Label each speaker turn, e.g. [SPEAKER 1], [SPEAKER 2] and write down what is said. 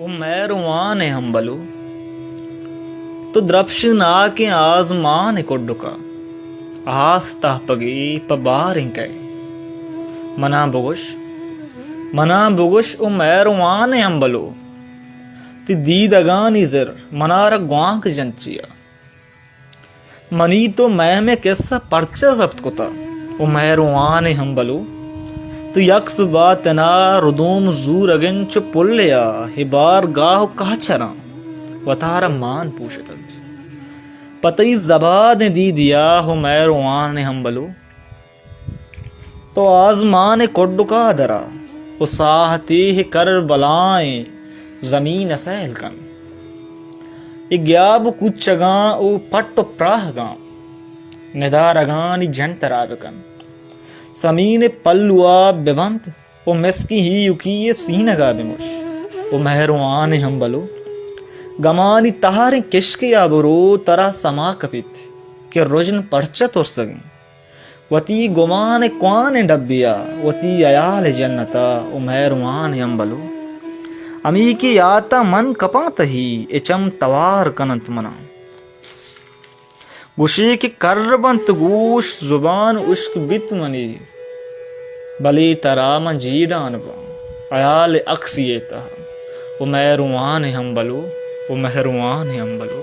[SPEAKER 1] वो मैरुआन है हम बलो तो द्रप्श ना के आजमान कोड्डुका आस्ता पगी पबार इंकै मना बुगुश ओ मैरुआन है हम बलो ती दीदगानी जिर मनार ग्वांक जंचिया मनी तो मैं में कैसा पर्चा जब्त कोता ओ मैरुआन है हम बलो तो यक्स बातना रुदूम जूर अगेंच पुल्लिया हिबार गाह काचरा वतारा मान पूछत पतई जबाद दी दिया हो मैरुआन ने हम बलो तो आजमान कोड्डुका दरा उसाहती कर बलाएं जमीन सैल कन इग्याब कुचगा ओ पट्ट प्राहगा निदारगानी जंतरागकन समीन पल्लुआ बेबंत ओ मेस्की ही युकी ये सीनगा बिमुश ओ मेहरुआन हम बलो गमानी तहारे किश्के आबरो तरा समा कपित के रोजन परचत और सगे वती गुमान क्वान डब्बिया वती अयाल जन्नता ओ मेहरुआन हम बलो अमी की याता मन कपात ही एचम तवार कनंत मना गुशी की करबंत गूश जुबान उश्क बित मनी बली तराम जीडान बा अयाल अक्सियता वो मेहरुआन हम बलो वो मेहरुआन हम बलो।